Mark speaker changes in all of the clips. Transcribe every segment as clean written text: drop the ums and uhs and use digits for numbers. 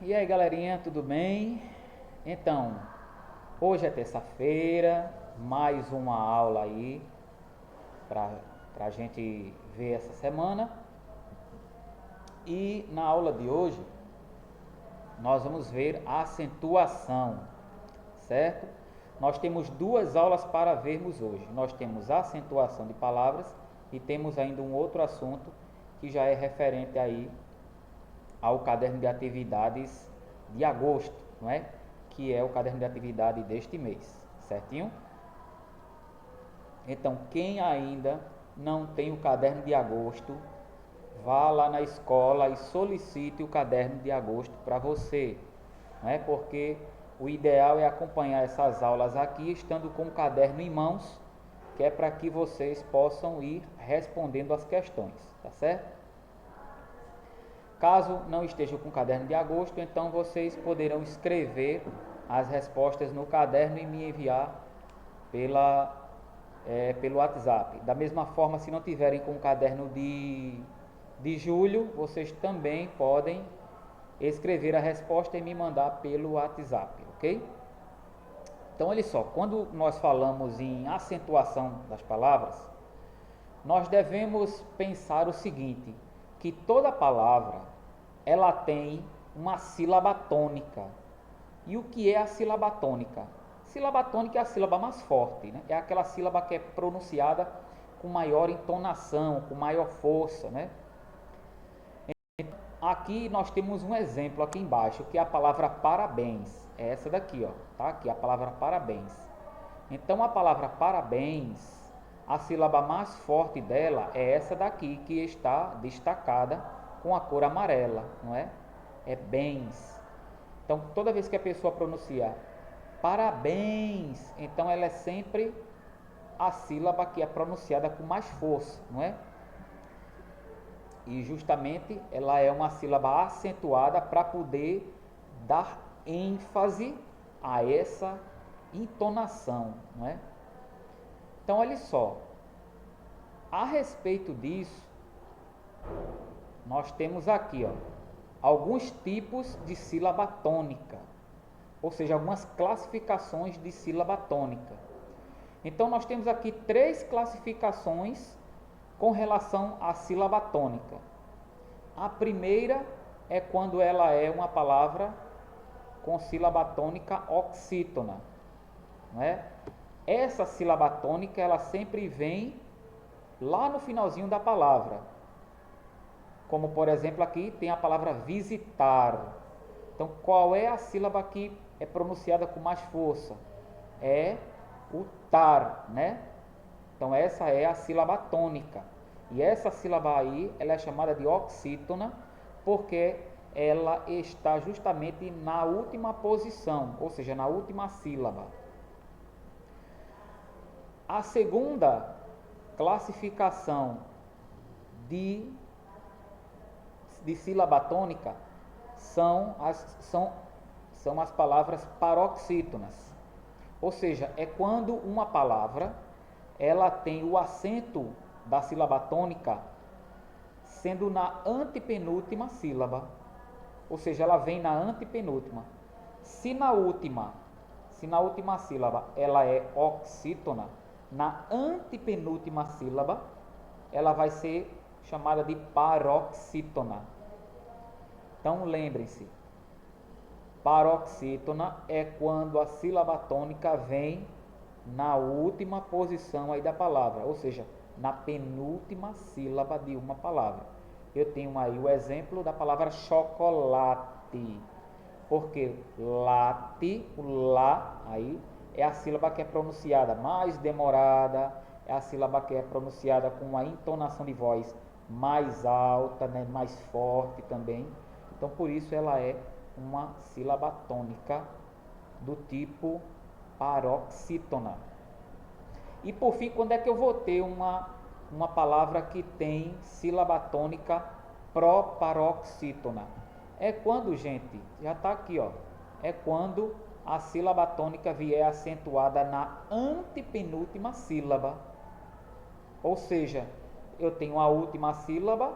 Speaker 1: E aí, galerinha, tudo bem? Então, hoje é terça-feira, mais uma aula aí para a gente ver essa semana. E na aula de hoje, nós vamos ver a acentuação, certo? Nós temos duas aulas para vermos hoje. Nós temos a acentuação de palavras e temos ainda um outro assunto que já é referente aí ao caderno de atividades de agosto, não é? Que é o caderno de atividade deste mês, certinho? Então, quem ainda não tem o caderno de agosto, vá lá na escola e solicite o caderno de agosto para você, não é? Porque o ideal é acompanhar essas aulas aqui estando com o caderno em mãos, que é para que vocês possam ir respondendo as questões, tá certo? Caso não esteja com o caderno de agosto, então vocês poderão escrever as respostas no caderno e me enviar pelo WhatsApp. Da mesma forma, se não tiverem com o caderno de julho, vocês também podem escrever a resposta e me mandar pelo WhatsApp, ok? Então, olha só, quando nós falamos em acentuação das palavras, nós devemos pensar o seguinte, que toda palavra ela tem uma sílaba tônica. E o que é a sílaba tônica? Sílaba tônica é a sílaba mais forte, né? É aquela sílaba que é pronunciada com maior entonação, com maior força, né? Aqui nós temos um exemplo aqui embaixo, que é a palavra parabéns. É essa daqui, ó, tá? Aqui a palavra parabéns. Então a palavra parabéns, a sílaba mais forte dela é essa daqui que está destacada com a cor amarela, não é? É bens. Então toda vez que a pessoa pronuncia parabéns, então ela é sempre a sílaba que é pronunciada com mais força, não é? E justamente ela é uma sílaba acentuada para poder dar ênfase a essa entonação, não é? Então, olha só, a respeito disso, nós temos aqui, ó, alguns tipos de sílaba tônica, ou seja, algumas classificações de sílaba tônica. Então, nós temos aqui três classificações com relação à sílaba tônica. A primeira é quando ela é uma palavra com sílaba tônica oxítona, não é? Essa sílaba tônica ela sempre vem lá no finalzinho da palavra. Como por exemplo aqui tem a palavra visitar. Então qual é a sílaba que é pronunciada com mais força? É o tar, né? Então essa é a sílaba tônica. E essa sílaba aí, ela é chamada de oxítona, porque ela está justamente na última posição, ou seja, na última sílaba. A segunda classificação de, de sílaba tônica são as palavras paroxítonas. Ou seja, é quando uma palavra ela tem o acento da sílaba tônica sendo na antepenúltima sílaba. Ou seja, ela vem na antepenúltima. Se na última sílaba ela é oxítona, na antepenúltima sílaba ela vai ser chamada de paroxítona. Então lembrem-se, paroxítona é quando a sílaba tônica vem na última posição aí da palavra, ou seja, na penúltima sílaba de uma palavra. Eu tenho aí o exemplo da palavra chocolate, porque late, o lá aí é a sílaba que é pronunciada mais demorada, é a sílaba que é pronunciada com uma entonação de voz mais alta, né, mais forte também. Então por isso ela é uma sílaba tônica do tipo paroxítona. E por fim, quando é que eu vou ter uma palavra que tem sílaba tônica proparoxítona? É quando, gente, já está aqui, ó. É quando a sílaba tônica vier acentuada na antepenúltima sílaba. Ou seja, eu tenho a última sílaba,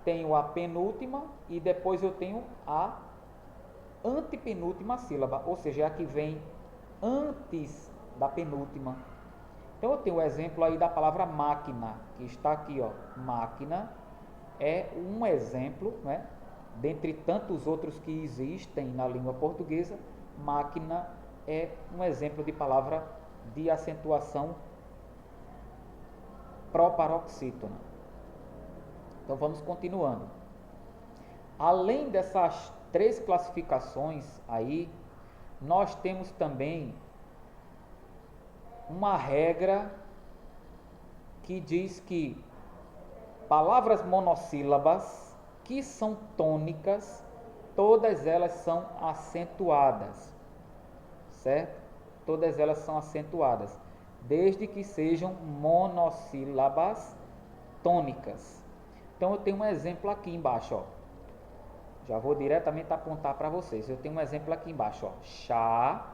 Speaker 1: tenho a penúltima e depois eu tenho a antepenúltima sílaba, ou seja, é a que vem antes da penúltima. Então eu tenho o exemplo aí da palavra máquina, que está aqui, ó. Máquina é um exemplo, né? Dentre tantos outros que existem na língua portuguesa, máquina é um exemplo de palavra de acentuação proparoxítona. Então vamos continuando. Além dessas 3 classificações aí, nós temos também uma regra que diz que palavras monossílabas que são tônicas, todas elas são acentuadas, certo? Todas elas são acentuadas, desde que sejam monossílabas tônicas. Então eu tenho um exemplo aqui embaixo, ó. Já vou diretamente apontar para vocês. Eu tenho um exemplo aqui embaixo, ó. Chá,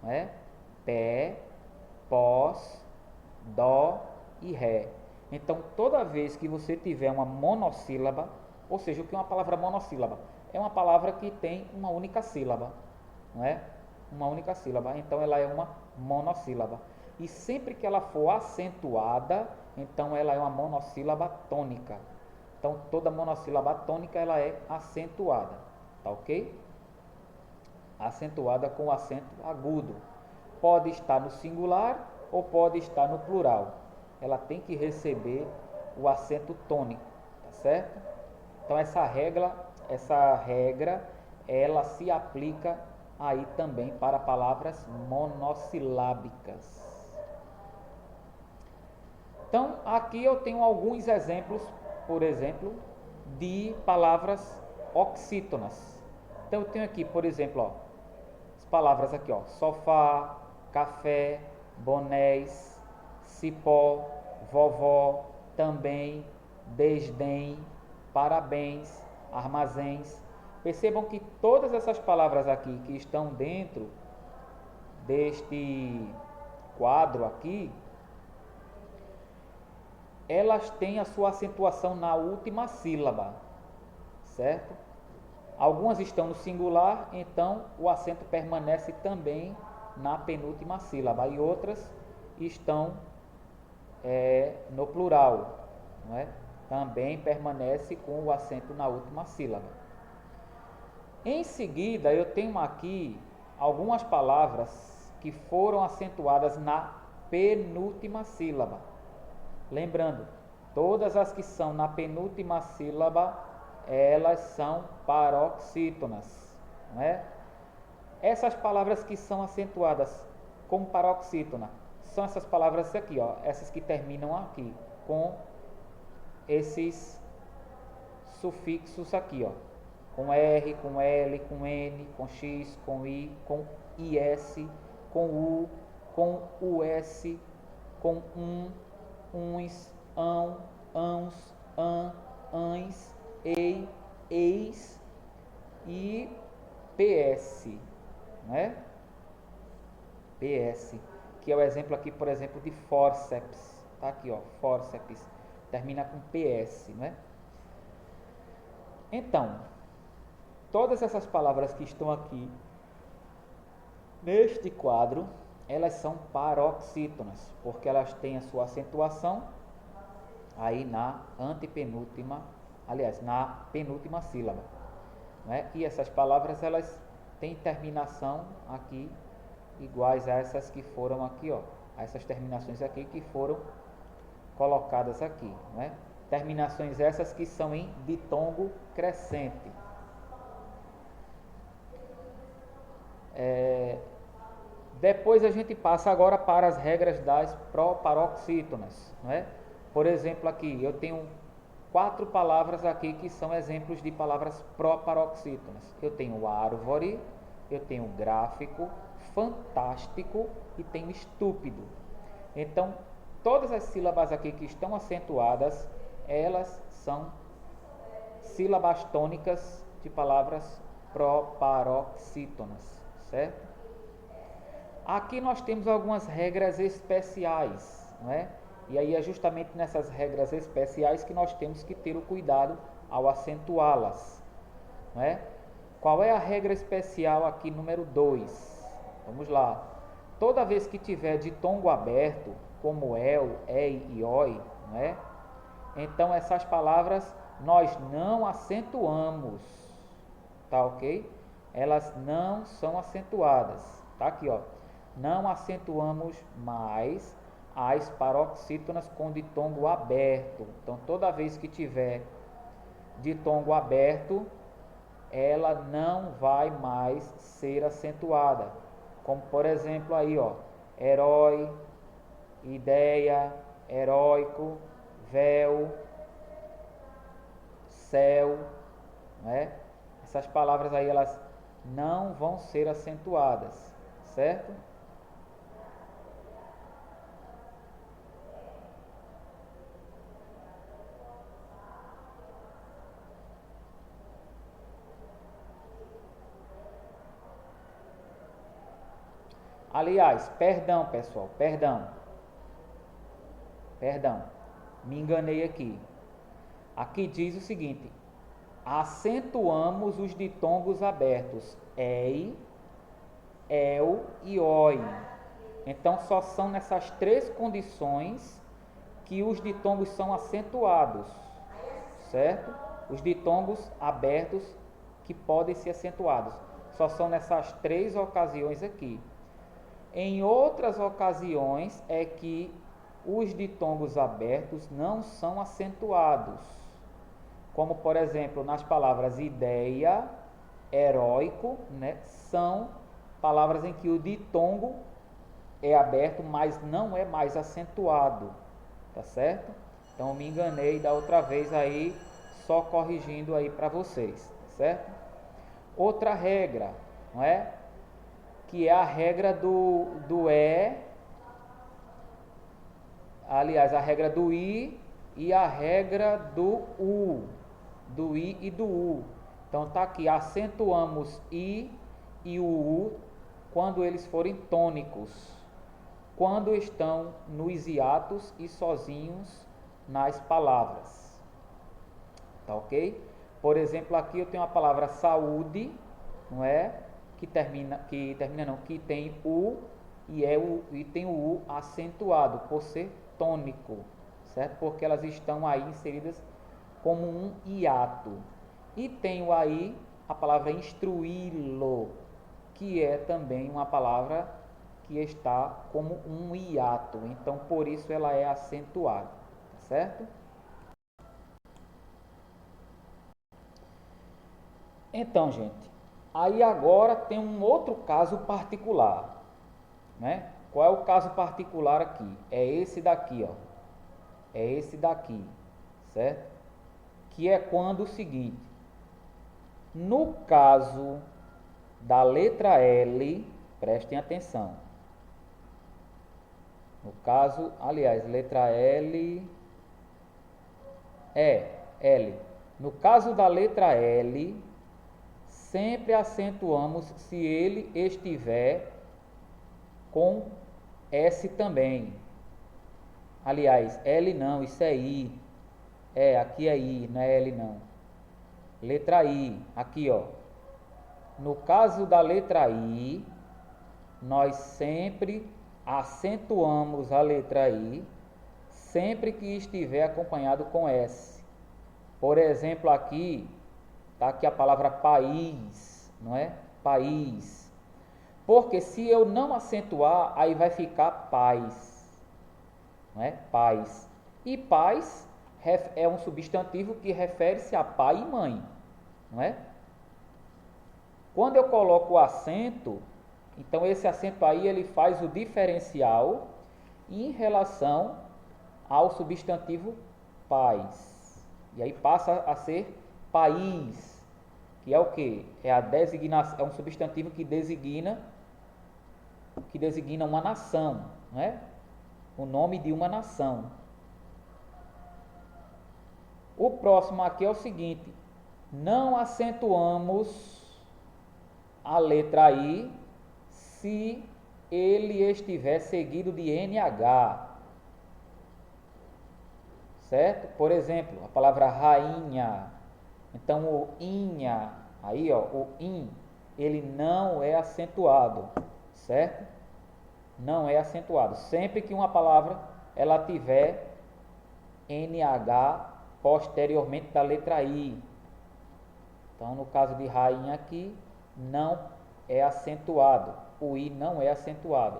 Speaker 1: né? Pé, pós, dó e ré. Então, toda vez que você tiver uma monossílaba, ou seja, o que é uma palavra monossílaba? É uma palavra que tem uma única sílaba, não é? Uma única sílaba. Então, ela é uma monossílaba. E sempre que ela for acentuada, então ela é uma monossílaba tônica. Então, toda monossílaba tônica ela é acentuada, tá ok? Acentuada com acento agudo. Pode estar no singular ou pode estar no plural. Ela tem que receber o acento tônico, tá certo? Então essa regra, ela se aplica aí também para palavras monossilábicas. Então aqui eu tenho alguns exemplos, por exemplo, de palavras oxítonas. Então eu tenho aqui, por exemplo, ó, as palavras aqui, ó, sofá, café, bonés, cipó, vovó, também, desdém, parabéns, armazéns. Percebam que todas essas palavras aqui que estão dentro deste quadro aqui, elas têm a sua acentuação na última sílaba, certo? Algumas estão no singular, então o acento permanece também na penúltima sílaba, e outras estão no plural, não é? Também permanece com o acento na última sílaba. Em seguida, eu tenho aqui algumas palavras que foram acentuadas na penúltima sílaba. Lembrando, todas as que são na penúltima sílaba, elas são paroxítonas, não é? Essas palavras que são acentuadas como paroxítona são essas palavras aqui, ó, essas que terminam aqui com esses sufixos aqui, ó, com R, com L, com N, com X, com I, com IS, com U, com US, com uns, ão, ãos, ães, ei, eis e PS, né? PS, que é o exemplo aqui, por exemplo, de forceps, tá aqui, ó, forceps, termina com PS, né? Então, todas essas palavras que estão aqui neste quadro, elas são paroxítonas, porque elas têm a sua acentuação aí na antepenúltima, aliás, na penúltima sílaba, né? E essas palavras, elas têm terminação aqui iguais a essas que foram aqui, ó, a essas terminações aqui que foram colocadas aqui, né? Terminações essas que são em ditongo crescente. Depois a gente passa agora para as regras das proparoxítonas, não é? Por exemplo, aqui eu tenho 4 palavras aqui que são exemplos de palavras proparoxítonas. Eu tenho árvore, eu tenho gráfico, fantástico e tenho estúpido. Então, todas as sílabas aqui que estão acentuadas, elas são sílabas tônicas de palavras proparoxítonas, certo? Aqui nós temos algumas regras especiais, não é? E aí é justamente nessas regras especiais que nós temos que ter o cuidado ao acentuá-las, não é? Qual é a regra especial aqui número 2? Vamos lá. Toda vez que tiver ditongo aberto, como el, ei e oi, né? Então essas palavras nós não acentuamos, tá ok? Elas não são acentuadas, tá aqui ó. Não acentuamos mais as paroxítonas com ditongo aberto. Então toda vez que tiver ditongo aberto, ela não vai mais ser acentuada. Como por exemplo aí ó, herói, ideia, heróico, véu, céu, né? Essas palavras aí elas não vão ser acentuadas, certo? Aliás, perdão pessoal, perdão, me enganei aqui. Aqui diz o seguinte: acentuamos os ditongos abertos ei, el e oi. Então só são nessas três condições que os ditongos são acentuados, certo? Os ditongos abertos que podem ser acentuados. Só são nessas três ocasiões aqui. Em outras ocasiões é que os ditongos abertos não são acentuados. Como, por exemplo, nas palavras ideia, heróico, né? São palavras em que o ditongo é aberto, mas não é mais acentuado, tá certo? Então, me enganei da outra vez aí, só corrigindo aí para vocês, certo? Outra regra, não é? Que é a regra do aliás, a regra do i e a regra do i e do u. Então tá aqui, acentuamos i e o u quando eles forem tônicos, quando estão nos hiatos e sozinhos nas palavras, tá ok? Por exemplo, aqui eu tenho a palavra saúde, não é? Que tem o e tem o u acentuado por ser tônico, certo? Porque elas estão aí inseridas como um hiato. E tenho aí a palavra instruí-lo, que é também uma palavra que está como um hiato. Então, por isso ela é acentuada, certo? Então, gente, aí agora tem um outro caso particular, né? Qual é o caso particular aqui? É esse daqui, ó. É esse daqui, certo? Que é quando o seguinte: no caso da letra L, prestem atenção. No caso, aliás, letra L L. No caso da letra L, sempre acentuamos se ele estiver com S também. Aliás, L não, isso é I. Aqui é I, não é L não. Letra I, aqui ó. No caso da letra I, nós sempre acentuamos a letra I, sempre que estiver acompanhado com S. Por exemplo, aqui, tá aqui a palavra país, não é? País. Porque se eu não acentuar, aí vai ficar paz, não é? Paz. E paz é um substantivo que refere-se a pai e mãe, não é? Quando eu coloco o acento, então esse acento aí ele faz o diferencial em relação ao substantivo pais. E aí passa a ser país, que é o que? É a designação, é um substantivo que designa uma nação, não é? O nome de uma nação. O próximo aqui é o seguinte: não acentuamos a letra I se ele estiver seguido de NH, certo? Por exemplo, a palavra rainha, então o inha Aí, ó, o in, ele não é acentuado, certo? Não é acentuado. Sempre que uma palavra ela tiver NH posteriormente da letra I. Então, no caso de rainha aqui, não é acentuado. O I não é acentuado.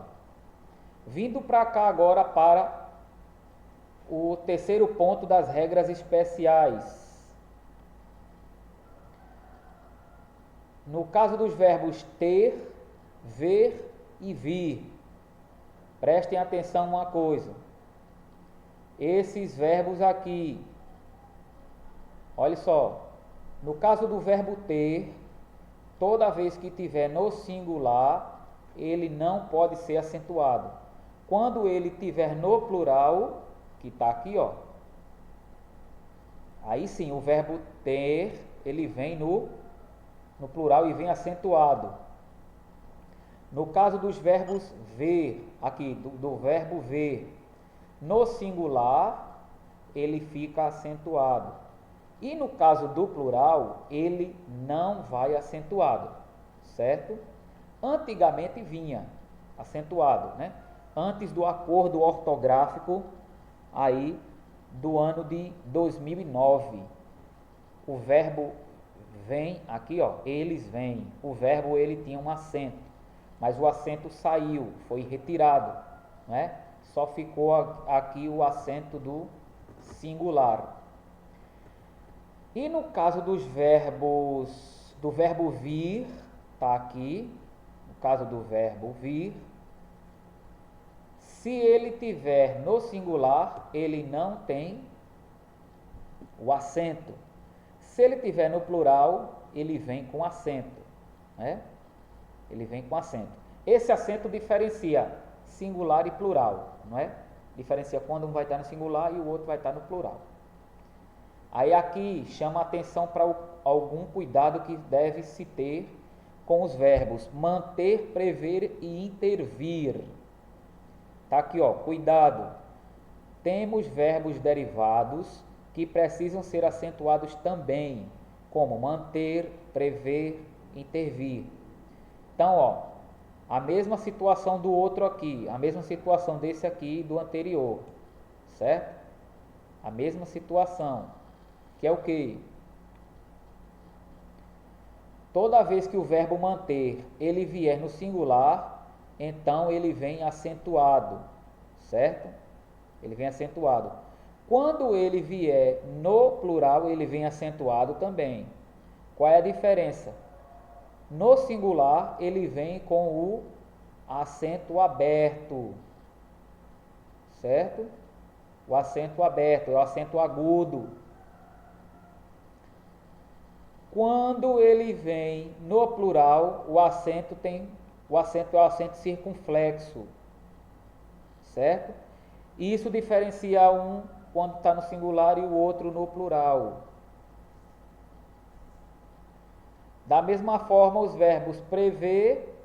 Speaker 1: Vindo para cá agora para o terceiro ponto das regras especiais. No caso dos verbos ter, ver e vir, prestem atenção a uma coisa. Esses verbos aqui, olha só, no caso do verbo ter, toda vez que tiver no singular, ele não pode ser acentuado. Quando ele tiver no plural, que está aqui, ó, aí sim, o verbo ter, ele vem no plural e vem acentuado. No caso dos verbos ver, aqui, do verbo ver, no singular, ele fica acentuado. E no caso do plural, ele não vai acentuado, certo? Antigamente vinha acentuado, né? Antes do acordo ortográfico aí do ano de 2009. O verbo vem, aqui ó, eles vêm. O verbo ele tinha um acento, mas o acento saiu, foi retirado, né? Só ficou aqui o acento do singular. E no caso dos verbos, do verbo vir, tá aqui, no caso do verbo vir, se ele tiver no singular, ele não tem o acento. Se ele tiver no plural, ele vem com acento, né? Ele vem com acento. Esse acento diferencia singular e plural, não é? Diferencia quando um vai estar no singular e o outro vai estar no plural. Aí aqui chama a atenção para algum cuidado que deve se ter com os verbos manter, prever e intervir. Tá aqui, ó, cuidado. Temos verbos derivados que precisam ser acentuados também, como manter, prever, intervir. Então, ó, a mesma situação do outro aqui, a mesma situação desse aqui e do anterior, certo? A mesma situação, que é o quê? Toda vez que o verbo manter, ele vier no singular, então ele vem acentuado, certo? Ele vem acentuado. Quando ele vier no plural, ele vem acentuado também. Qual é a diferença? No singular, ele vem com o acento aberto, certo? O acento aberto, é o acento agudo. Quando ele vem no plural, o acento é o acento circunflexo, certo? Isso diferencia um quando está no singular e o outro no plural. Da mesma forma, os verbos prever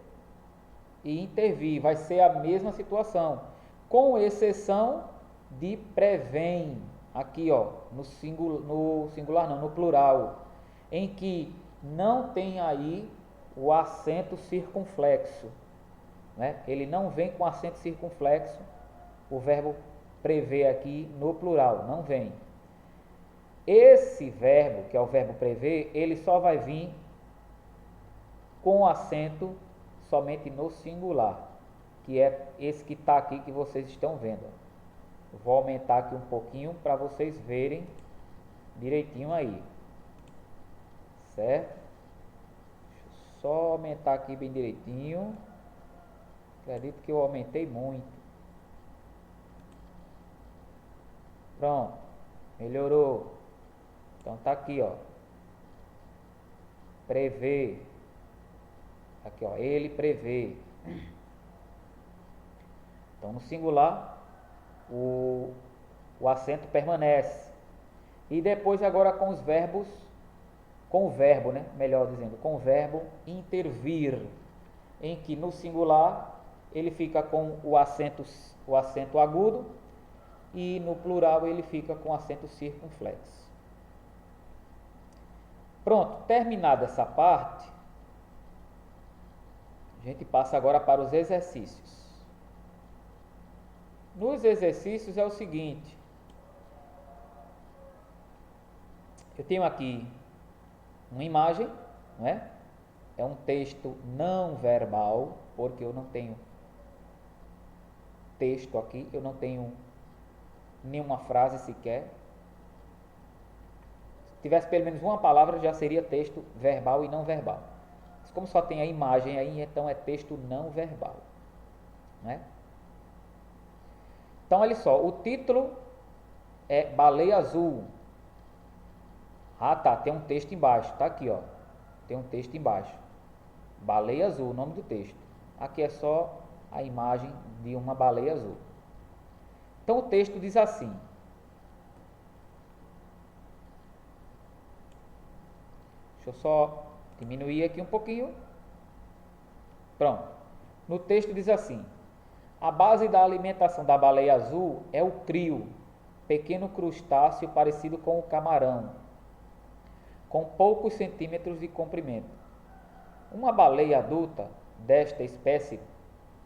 Speaker 1: e intervir, vai ser a mesma situação, com exceção de prevém, aqui ó, no singular não, no plural, em que não tem aí o acento circunflexo, né? Ele não vem com acento circunflexo, o verbo prever aqui no plural, não vem. Esse verbo, que é o verbo prever, ele só vai vir com acento somente no singular, que é esse que está aqui que vocês estão vendo. Eu vou aumentar aqui um pouquinho para vocês verem direitinho aí, certo? Deixa eu só aumentar aqui bem direitinho. Acredito que eu aumentei muito. Pronto, melhorou. Então tá aqui, ó, prever. Aqui, ó, ele prevê. Então, no singular, o acento permanece. E depois, agora com os verbos, com o verbo, né? Melhor dizendo, com o verbo intervir, em que no singular ele fica com o acento agudo e no plural ele fica com acento circunflexo. Pronto, terminada essa parte, a gente passa agora para os exercícios. Nos exercícios é o seguinte, eu tenho aqui uma imagem, não é? É um texto não verbal, porque eu não tenho texto aqui, eu não tenho nenhuma frase sequer. Se tivesse pelo menos uma palavra, já seria texto verbal e não verbal. Mas como só tem a imagem aí, então é texto não verbal, né? Então, olha só, o título é Baleia Azul. Ah, tá, tem um texto embaixo, tá aqui, ó. Tem um texto embaixo. Baleia Azul, o nome do texto. Aqui é só a imagem de uma baleia azul. Então, o texto diz assim: deixa eu só diminuir aqui um pouquinho. Pronto. No texto diz assim: a base da alimentação da baleia azul é o crio, pequeno crustáceo parecido com o camarão, com poucos centímetros de comprimento. Uma baleia adulta desta espécie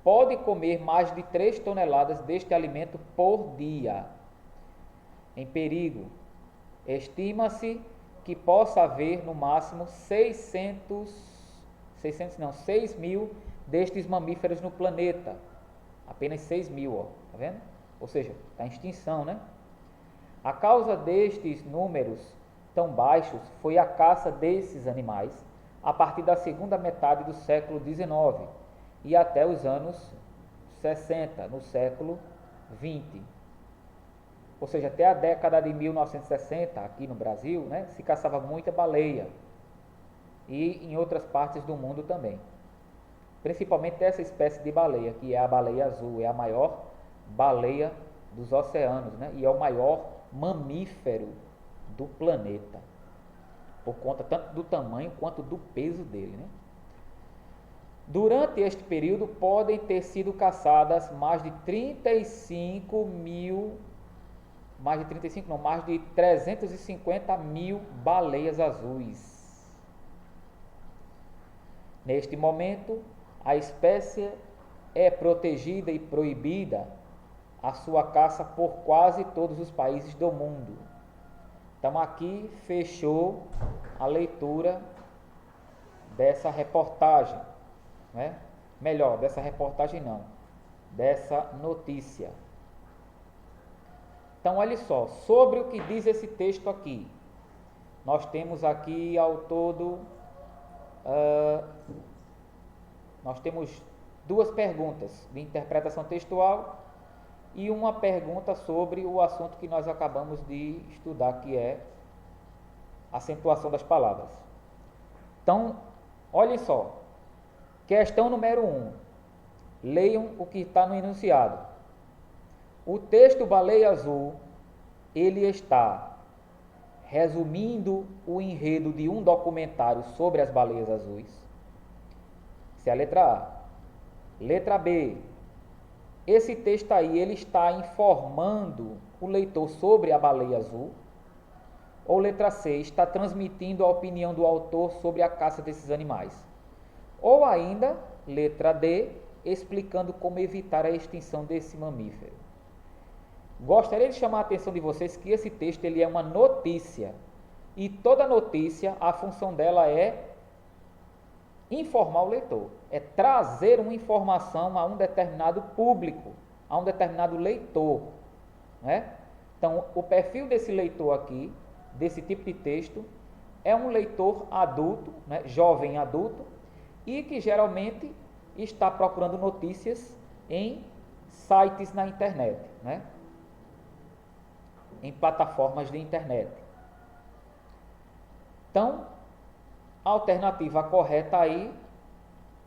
Speaker 1: pode comer mais de 3 toneladas deste alimento por dia. Em perigo, estima-se que possa haver no máximo 6 mil destes mamíferos no planeta. Apenas 6 mil, ó, tá vendo? Ou seja, está em extinção, né? A causa destes números tão baixos foi a caça desses animais a partir da segunda metade do século XIX e até os anos 60, no século XX. Ou seja, até a década de 1960, aqui no Brasil, né, se caçava muita baleia. E em outras partes do mundo também. Principalmente essa espécie de baleia, que é a baleia azul, é a maior baleia dos oceanos, né, e é o maior mamífero do planeta, por conta tanto do tamanho quanto do peso dele, né? Durante este período podem ter sido caçadas mais de 350 mil baleias azuis. Neste momento, a espécie é protegida e proibida a sua caça por quase todos os países do mundo. Então aqui fechou a leitura dessa reportagem, né? Melhor, dessa reportagem não, dessa notícia. Então olha só, sobre o que diz esse texto aqui, nós temos aqui ao todo, nós temos 2 perguntas de interpretação textual e uma pergunta sobre o assunto que nós acabamos de estudar, que é acentuação das palavras. Então, olhem só, questão número 1, leiam o que está no enunciado. O texto Baleia Azul, ele está resumindo o enredo de um documentário sobre as baleias azuis. Essa é a letra A. Letra B, esse texto aí, ele está informando o leitor sobre a baleia azul. Ou letra C, está transmitindo a opinião do autor sobre a caça desses animais. Ou ainda, letra D, explicando como evitar a extinção desse mamífero. Gostaria de chamar a atenção de vocês que esse texto ele é uma notícia. E toda notícia, a função dela é informar o leitor. É trazer uma informação a um determinado público, a um determinado leitor, né? Então, o perfil desse leitor aqui, desse tipo de texto, é um leitor adulto, né, jovem adulto, e que geralmente está procurando notícias em sites na internet, né, em plataformas de internet. Então, a alternativa correta aí,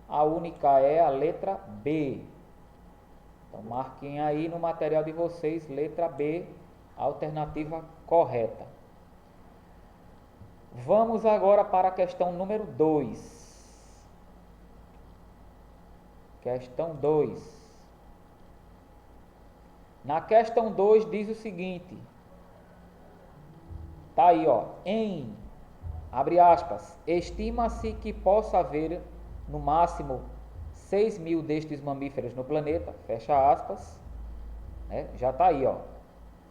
Speaker 1: a única é a letra B. Então, marquem aí no material de vocês, letra B, a alternativa correta. Vamos agora para a questão número 2. Questão 2. Na questão 2 diz o seguinte. Tá aí, ó. Em abre aspas, estima-se que possa haver no máximo 6.000 destes mamíferos no planeta, fecha aspas, né? Já está aí, ó.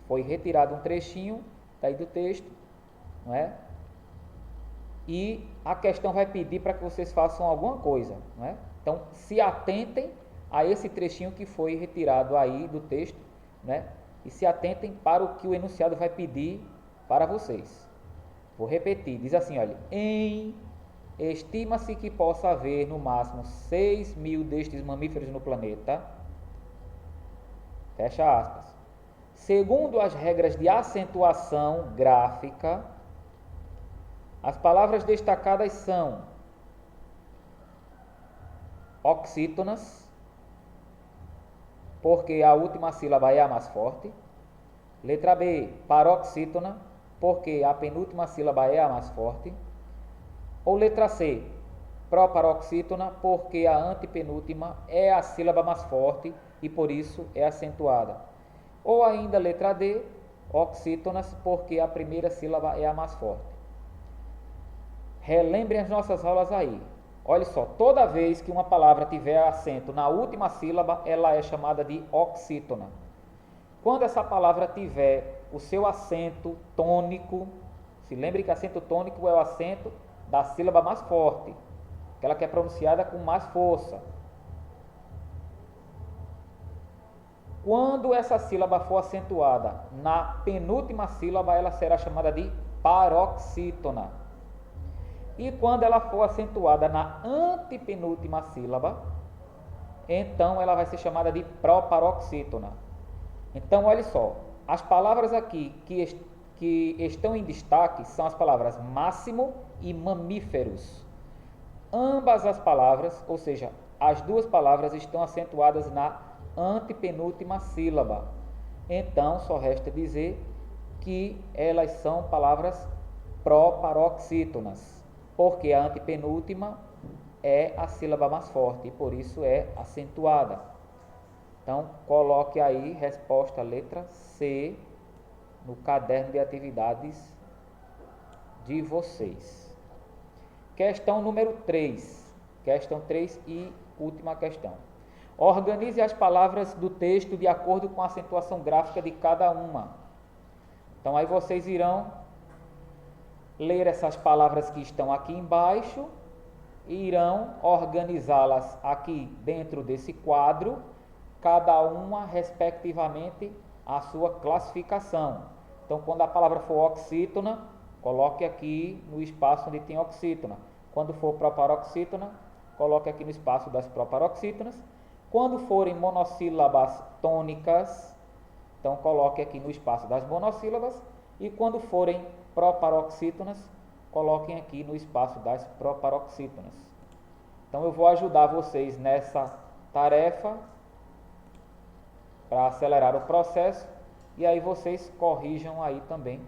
Speaker 1: Foi retirado um trechinho daí do texto, não é? E a questão vai pedir para que vocês façam alguma coisa, não é? Então, se atentem a esse trechinho que foi retirado aí do texto, né? E se atentem para o que o enunciado vai pedir para vocês. Vou repetir, diz assim, olha, estima-se que possa haver no máximo 6.000 destes mamíferos no planeta, fecha aspas. Segundo as regras de acentuação gráfica, as palavras destacadas são oxítonas, porque a última sílaba é a mais forte. Letra B, paroxítona, porque a penúltima sílaba é a mais forte. Ou letra C, proparoxítona, porque a antepenúltima é a sílaba mais forte e por isso é acentuada. Ou ainda letra D, oxítonas, porque a primeira sílaba é a mais forte. Relembrem as nossas aulas aí. Olha só, toda vez que uma palavra tiver acento na última sílaba, ela é chamada de oxítona. Quando essa palavra tiver o seu acento tônico, se lembre que acento tônico é o acento da sílaba mais forte, aquela que é pronunciada com mais força. Quando essa sílaba for acentuada na penúltima sílaba, ela será chamada de paroxítona. E quando ela for acentuada na antepenúltima sílaba, então ela vai ser chamada de proparoxítona. Então, olha só, as palavras aqui que estão em destaque são as palavras máximo e mamíferos. Ambas as palavras, ou seja, as duas palavras estão acentuadas na antepenúltima sílaba. Então, só resta dizer que elas são palavras proparoxítonas, porque a antepenúltima é a sílaba mais forte e por isso é acentuada. Então, coloque aí resposta letra C no caderno de atividades de vocês. Questão número 3. Questão 3 e última questão. Organize as palavras do texto de acordo com a acentuação gráfica de cada uma. Então, aí vocês irão ler essas palavras que estão aqui embaixo e irão organizá-las aqui dentro desse quadro, cada uma respectivamente a sua classificação. Então, quando a palavra for oxítona, coloque aqui no espaço onde tem oxítona. Quando for proparoxítona, coloque aqui no espaço das proparoxítonas. Quando forem monossílabas tônicas, então coloque aqui no espaço das monossílabas. E quando forem proparoxítonas, coloquem aqui no espaço das proparoxítonas. Então eu vou ajudar vocês nessa tarefa para acelerar o processo e aí vocês corrijam aí também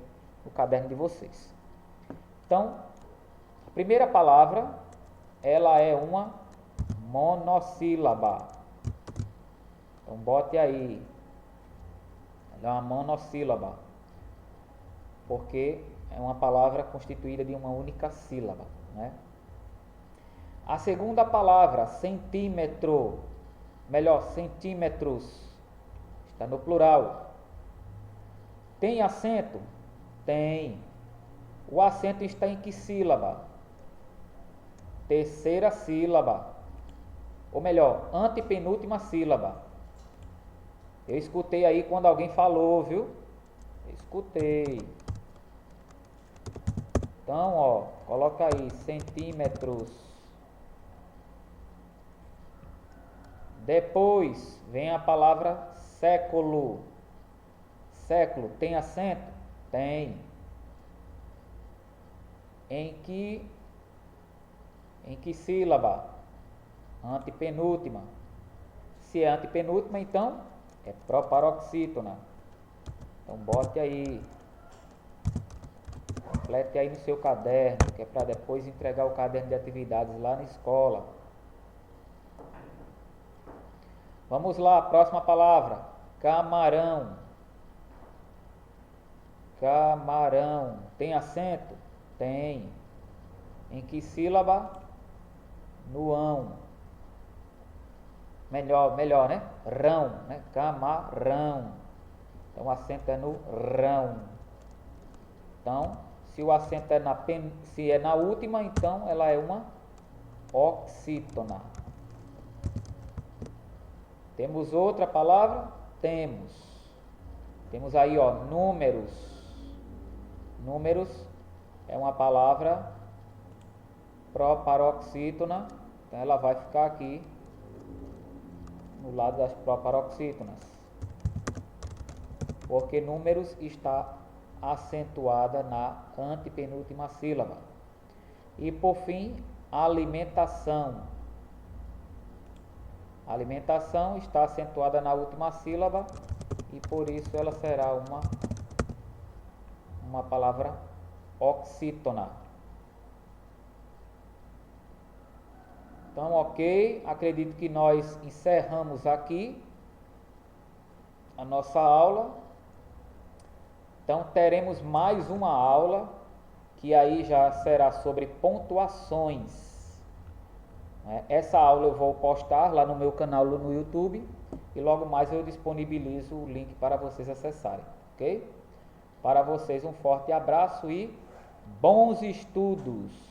Speaker 1: no caderno de vocês. Então, a primeira palavra, ela é uma monossílaba. Então bote aí, ela é uma monossílaba, porque é uma palavra constituída de uma única sílaba, né? A segunda palavra, centímetro, melhor, centímetros, está no plural. Tem acento? Tem. O acento está em que sílaba? Terceira sílaba. Ou melhor, antepenúltima sílaba. Eu escutei aí quando alguém falou, viu? Eu escutei. Então, ó, coloca aí, centímetros. Depois vem a palavra século. Século tem acento? Tem. Em que sílaba? Antepenúltima. Se é antepenúltima, então é proparoxítona. Então bote aí. Complete aí no seu caderno, que é para depois entregar o caderno de atividades lá na escola. Vamos lá, próxima palavra. Camarão. Camarão. Tem acento? Tem. Em que sílaba? No ão. Melhor, né? Rão, né? Camarão. Então o acento é no rão. Então, se o acento é se é na última, então ela é uma oxítona. Temos outra palavra? Temos. Temos aí, ó, números. Números é uma palavra proparoxítona. Então ela vai ficar aqui no lado das proparoxítonas. Porque números está acentuada na antepenúltima sílaba. E por fim, alimentação. Alimentação está acentuada na última sílaba e por isso ela será uma palavra oxítona. Então, ok, acredito que nós encerramos aqui a nossa aula. Então, teremos mais uma aula, que aí já será sobre pontuações. Essa aula eu vou postar lá no meu canal no YouTube e logo mais eu disponibilizo o link para vocês acessarem, ok? Para vocês um forte abraço e bons estudos!